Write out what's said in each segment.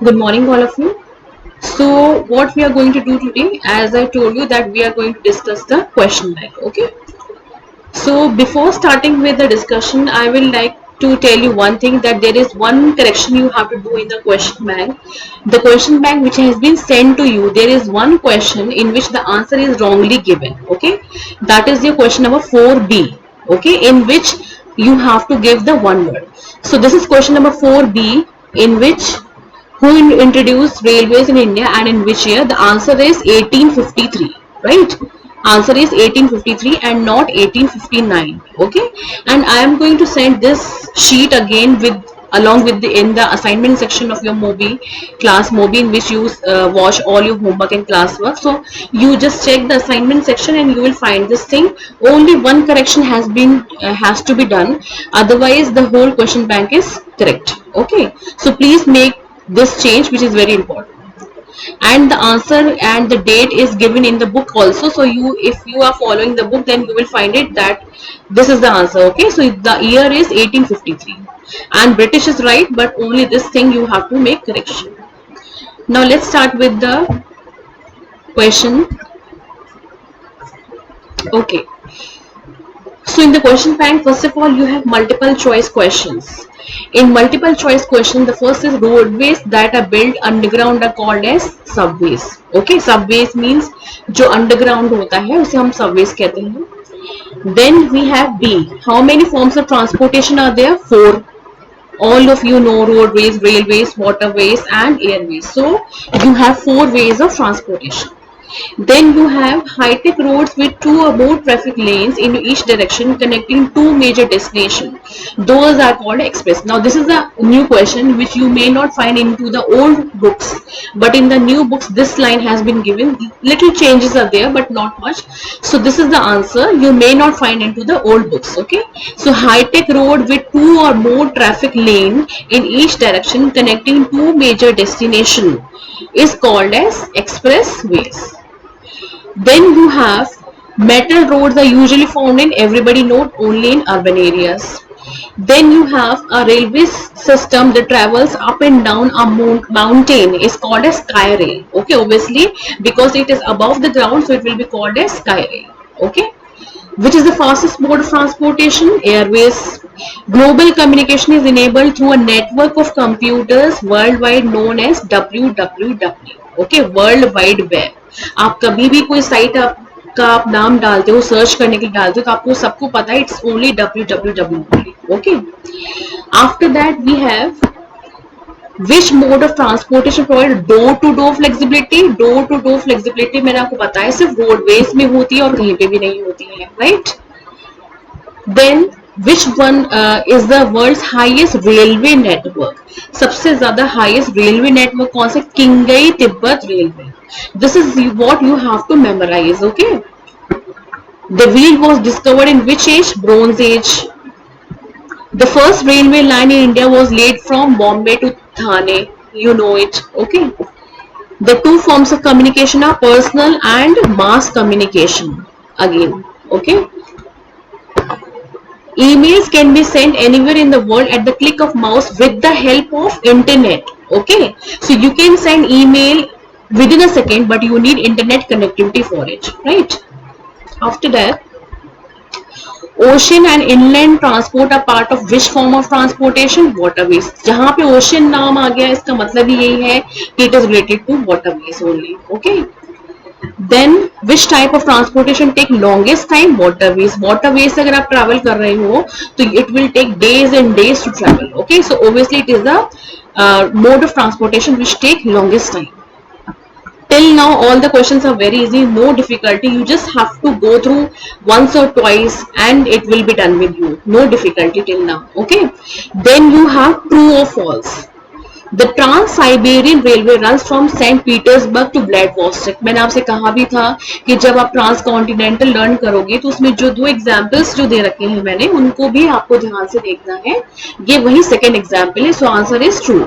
Good morning, all of you. So, what we are going to do today, as I told you, that we are going to discuss the question bank. Okay. So, before starting with the discussion, I will like to tell you one thing, that there is one correction you have to do in the question bank. The question bank which has been sent to you, there is one question in which the answer is wrongly given. Okay. That is your question number 4B. Okay. In which you have to give the one word. So, this is question number 4B, in which who introduced railways in India and in which year? The answer is 1853, right? Answer is 1853 and not 1859. Okay, and I am going to send this sheet again with along with in the assignment section of your Mobi class, Mobi, in which you watch all your homework and classwork. So you just check the assignment section and you will find this thing. Only one correction has to be done, otherwise the whole question bank is correct. Okay, so please make this change, which is very important. And the answer and the date is given in the book also, so if you are following the book, then you will find it that this is the answer. Okay, so the year is 1853 and British is right, but only this thing you have to make correction. Now let's start with the question. Okay, so in the question bank, first of all, you have multiple choice questions. In multiple choice question, the first is roadways that are built underground are called as subways. Okay, subways means जो underground होता है उसे हम subways कहते हैं. Then we have B. How many forms of transportation are there? 4. All of you know roadways, railways, waterways and airways. So you have 4 ways of transportation. Then you have high-tech roads with 2 or more traffic lanes in each direction connecting 2 major destinations. Those are called express. Now this is a new question which you may not find into the old books, but in the new books this line has been given. Little changes are there but not much. So this is the answer you may not find into the old books. Okay. So high-tech road with 2 or more traffic lane in each direction connecting 2 major destinations is called as expressways. Then you have metal roads are usually found in, everybody know, only in urban areas. Then you have a railway system that travels up and down a mountain is called as sky rail. Okay, obviously because it is above the ground, so it will be called as sky rail. Okay. Which is the fastest mode of transportation? Airways. Global communication is enabled through a network of computers worldwide known as WWW. Okay, World Wide Web. आप कभी भी कोई site का आप नाम डालते हो, search करने के लिए डालते हो, तो आपको सबको पता है it's only WWW. Okay. After that we have which mode of transportation provide door to door flexibility? Door to door flexibility मैंने आपको बताया सिर्फ रोडवेज में होती है और कहीं पे भी नहीं होती है, right? Then which one is the world's highest railway network? सबसे ज्यादा highest railway network कौन सा? किंगई Tibet railway. This is what you have to memorize. Okay. The wheel was discovered in which age? Bronze Age. The first railway line in India was laid from Bombay to Thane. You know it. Okay. The 2 forms of communication are personal and mass communication. Again. Okay. Emails can be sent anywhere in the world at the click of mouse with the help of internet. Okay. So you can send email within a second, but you need internet connectivity for it. Right. After that, ocean and inland transport are part of which form of transportation? Waterways. जहां पे ocean नाम आ गया इसका मतलब ही यही है कि it is related to waterways only. Okay. Then which type of transportation take longest time? Waterways. Waterways से अगर आप ट्रैवल कर रहे हो तो it will take days and days to travel. Okay. So obviously it is the mode of transportation which take longest time. Till now all the questions are very easy, no difficulty. You just have to go through once or twice and it will be done with you. No difficulty till now. Okay. Then you have true or false. The Trans-Siberian Railway runs from St. Petersburg to Vladivostok. मैंने आपसे कहा भी था कि जब आप trans continental learn करोगे तो उसमें जो 2 एग्जाम्पल्स जो दे रखे हैं मैंने, उनको भी आपको ध्यान से देखना है. ये वही सेकेंड एग्जाम्पल है. So answer is true.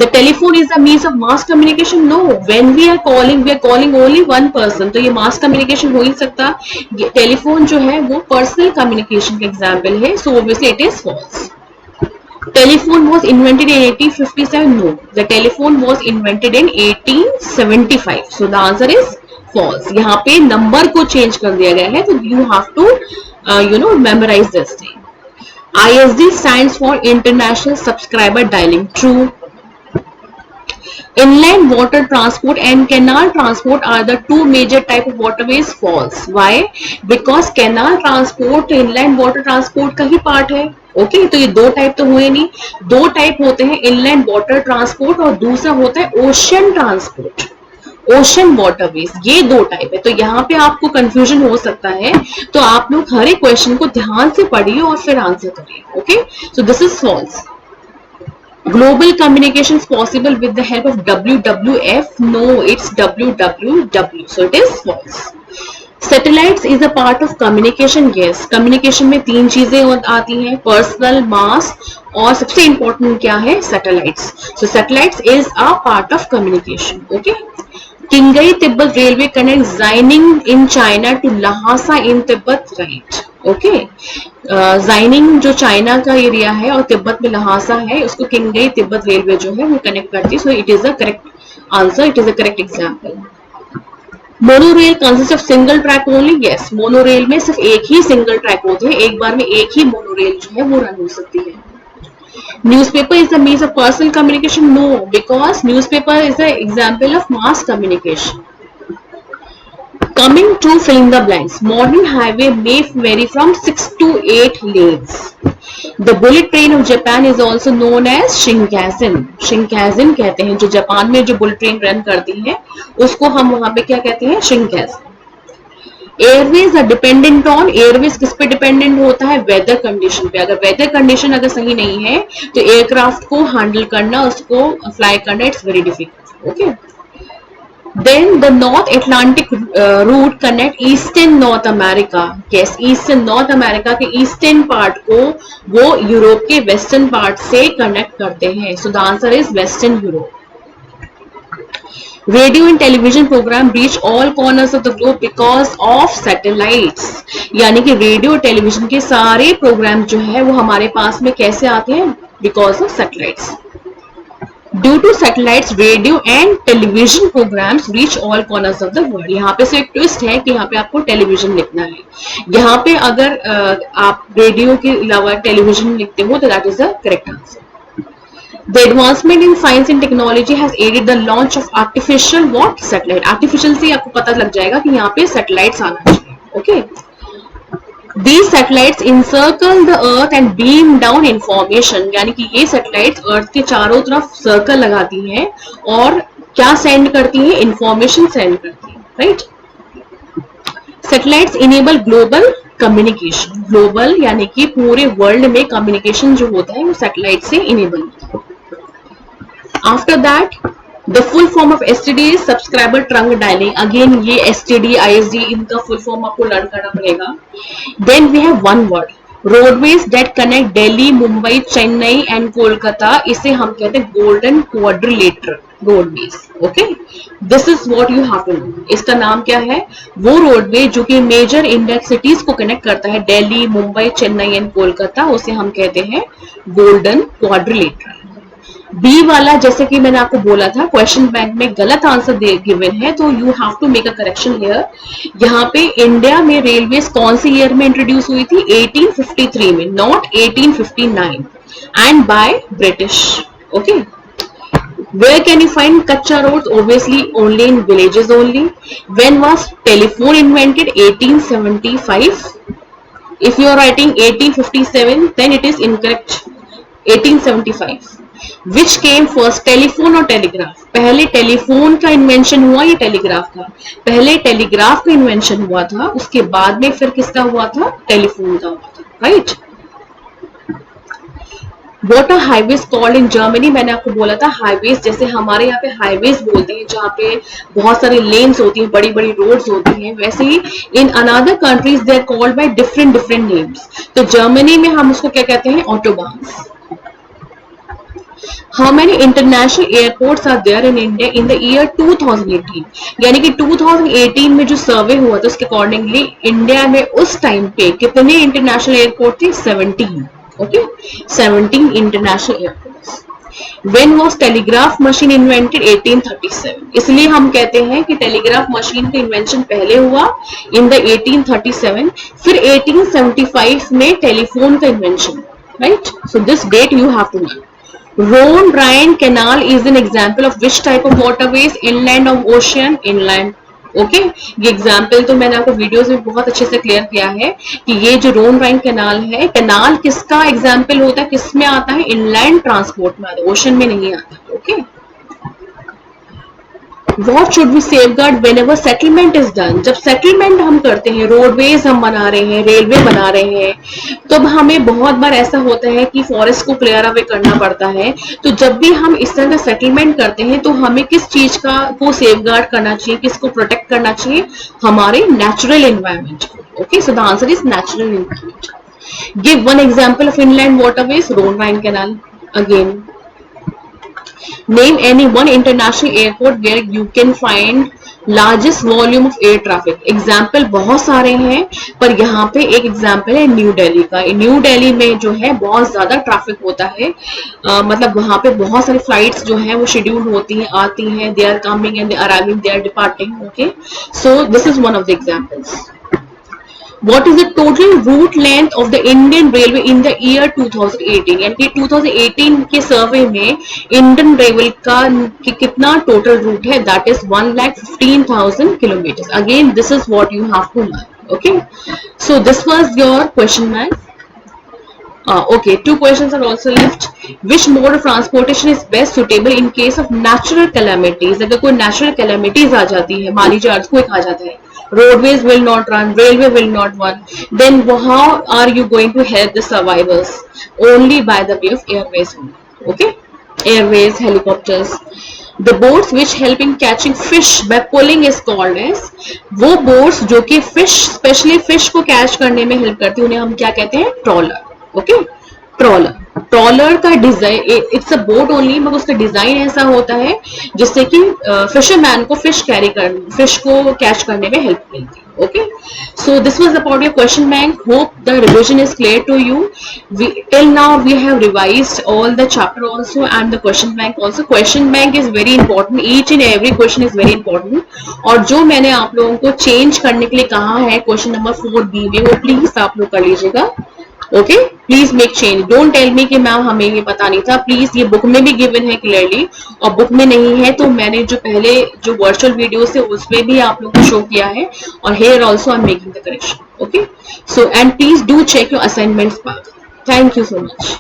The telephone is a means of mass communication. No, when we are calling only one person. तो ये mass communication हो ही सकता. टेलीफोन जो है वो personal communication का example है. So obviously it is false. Telephone was invented in 1857. No, the telephone was invented in 1875. So the answer is false. यहाँ पे नंबर को चेंज कर दिया गया है, तो you have to memorize this thing. ISD stands for International Subscriber Dialing. True. Inland water transport and canal transport are the two major type of waterways. False. Why? Because canal transport inland water transport का ही part है. Okay, तो ये दो type तो हुए नहीं. दो type होते हैं, इनलैंड वाटर ट्रांसपोर्ट और दूसरा होता है ओशन ट्रांसपोर्ट, ओशन वाटरवेज. ये दो टाइप है. तो यहाँ पे आपको कंफ्यूजन हो सकता है, तो आप लोग हर एक क्वेश्चन को ध्यान से पढ़िए और फिर आंसर करिए. Okay, so this is false. Global communication is possible with the help of WWF. No, it's WWW. So it is false. Satellites is a part of communication. Yes, communication में तीन चीजें आती हैं, personal, mass और सबसे important क्या है, satellites. So satellites is a part of communication. Okay. Qinghai Tibet Railway connects Xining in China to Lhasa in Tibet. Right. Okay, joining जो चाइना का एरिया है और तिब्बत में लहासा है, उसको किंगई तिब्बत रेलवे जो है वो कनेक्ट करती है. So it is a correct answer, it is a correct example. Monorail consist of single track only. Yes, monorail में सिर्फ एक ही सिंगल ट्रैक होते हैं, एक बार में एक ही मोनोरेल जो है वो रन हो सकती है. Newspaper is the means of personal communication. No, because newspaper is the example of mass communication. Coming to fill in the blanks. Modern highway may vary from 6 to 8 lanes. The bullet train of Japan is also known as Shinkansen. Shinkansen कहते हैं, जो Japan में जो bullet train run करती है उसको हम वहां पे क्या कहते हैं, Shinkansen. Airways are dependent on. Airways किस पे डिपेंडेंट होता है, वेदर कंडीशन पे. अगर वेदर कंडीशन अगर सही नहीं है तो एयरक्राफ्ट को हैंडल करना, उसको फ्लाई करना, it's very difficult. Okay. Then the North Atlantic route connect Eastern North America. Yes, Eastern North America के Eastern part को वो यूरोप के Western part से connect करते हैं. So the answer is Western Europe. Radio and television program reach all corners of the globe because of satellites. यानी कि radio और टेलीविजन के सारे प्रोग्राम जो है वो हमारे पास में कैसे आते हैं, because of satellites. Due to satellites, radio and television programs reach all corners of the world. यहाँ पे से एक ट्विस्ट है कि यहाँ पे आपको टेलीविजन लिखना है. यहाँ पे अगर आप रेडियो के अलावा टेलीविजन लिखते हो तो that is the correct answer. The advancement in science and technology has aided the launch of artificial what satellite. Artificial से आपको पता लग जाएगा कि यहाँ पे satellites आना चाहिए. Okay. These satellites encircle the earth and beam down information. यानी कि ये satellites अर्थ के चारों तरफ सर्कल लगाती हैं और क्या सेंड करती हैं, इंफॉर्मेशन सेंड करती हैं. Right. Satellites enable global communication. Global यानी कि पूरे वर्ल्ड में कम्युनिकेशन जो होता है वो सैटेलाइट से इनेबल होता है. After that The full form of STD is subscriber trunk dialing. Again ये STD, ISD इनका full form आपको लर्न करना पड़ेगा. Then we have one word, roadways that connect Delhi, Mumbai, Chennai and Kolkata. इसे हम कहते हैं golden quadrilateral roadways. Okay, this is what you have to know. इसका नाम क्या है, वो रोडवे जो कि मेजर इंडियन सिटीज को कनेक्ट करता है, दिल्ली, मुंबई, चेन्नई एंड कोलकाता, उसे हम कहते हैं गोल्डन क्वाड्रिलेटरल. बी वाला जैसे कि मैंने आपको बोला था क्वेश्चन बैंक में गलत आंसर गिवन है, तो you have to make a correction here. यहाँ पे इंडिया में रेलवेज कौन सी ईयर में इंट्रोड्यूस हुई थी, 1853 में, not 1859, and by British. Okay. Where can you find Kacha roads? Obviously only in villages only. When was telephone invented? 1875. If you are writing 1857 then it is incorrect. 1875. Which came first, telephone और telegraph? पहले telephone का invention हुआ या telegraph का? पहले telegraph का invention हुआ था, उसके बाद में फिर किसका हुआ था, टेलीफोन का हुआ था. Right. What are highways called in Germany? मैंने आपको बोला था हाईवेज, जैसे हमारे यहाँ पे हाईवेज बोलते हैं जहाँ पे बहुत सारी लेन्स होती हैं, बड़ी बड़ी रोड्स होती हैं, वैसे ही in another countries they are called by different names. तो जर्मनी में हम उसको क्या कहते हैं, ऑटोबान्स. How many international airports are there in India in the year 2018? यानी कि 2018 में जो सर्वे हुआ था उसके अकॉर्डिंगली इंडिया में उस टाइम पे कितने इंटरनेशनल एयरपोर्ट थे, 17. Okay, 17 international airports. When was telegraph machine invented? 1837. इसलिए हम कहते हैं कि टेलीग्राफ मशीन का इन्वेंशन पहले हुआ इन द 1837, फिर 1875 में टेलीफोन का invention, right? So this date you have to know. Rhone Rhine Canal is an example of which type of waterways? Inland of ocean? Inland. Okay ये example तो मैंने आपको वीडियोस में बहुत अच्छे से क्लियर किया है कि ये जो रोन राइन कैनाल है, कैनाल किसका एग्जाम्पल होता है, किस में आता है? इनलैंड ट्रांसपोर्ट में आता है, ओशन में नहीं आता. Okay, What should we safeguard whenever settlement is done? जब सेटलमेंट हम करते हैं, रोडवेज हम बना रहे हैं, रेलवे बना रहे हैं, तो अब हमें बहुत बार ऐसा होता है कि फॉरेस्ट को क्लियर अवे करना पड़ता है. तो जब भी हम इस तरह का सेटलमेंट करते हैं तो हमें किस चीज का को सेफगार्ड करना चाहिए, किसको प्रोटेक्ट करना चाहिए? हमारे नेचुरल एनवायरमेंट को. Okay, so the answer is natural environment. Give one example of inland waterways. Rhone Rhine canal. Again, name any one international airport where you can find largest volume of air traffic. Example बहुत सारे हैं, पर यहाँ पे एक example है new Delhi का. New Delhi में जो है बहुत ज्यादा ट्रैफिक होता है, मतलब वहां पे बहुत सारी फ्लाइट्स जो है वो शेड्यूल होती हैं, आती हैं, they are coming and they are arriving, they are departing. Okay, so this is one of the examples. What is the total route length of the Indian Railway in the year 2018? यानी कि 2018 के सर्वे में Indian railway का कितना total route है? That is 1,15,000 kilometre. Again this is what you have to learn. Okay, so this was your question bank. Okay, two questions are also left. Which mode of transportation is best suitable in case of natural calamities? अगर कोई natural calamities आ जाती है, मान लीजिए earthquake आ जाता है, roadways will not run, railway will not run, then how are you going to help the survivors? Only by the way of airways. Okay, airways, helicopters. The boats which help in catching fish by pulling is called as, वो boats जो कि fish, specially fish को catch करने में help करती है, उन्हें हम क्या कहते हैं? ट्रॉलर. Okay, trawler. ट्रॉलर का design, it's a boat only, मगर उसका डिजाइन ऐसा होता है जिससे कि फिशरमैन को फिश कैरी कर, फिश को कैच करने में हेल्प मिलती है. Okay, so this was about your question bank. Hope the revision is clear to you. Till now we have revised all the chapter also and the question bank also. Question bank is very important, each and every question is very important. और जो मैंने आप लोगों को change करने के लिए कहा है क्वेश्चन नंबर 4B में, वो प्लीज आप लोग कर लीजिएगा. Okay, please make change. Don't tell me कि मैम हमें ये पता नहीं था. प्लीज, ये बुक में भी गिवन है क्लियरली, और बुक में नहीं है तो मैंने जो पहले जो वर्चुअल वीडियोस है उसमें भी आप लोगों को शो किया है, और here also I am making the correction. Okay, so and please do check your assignments back. Thank you so much.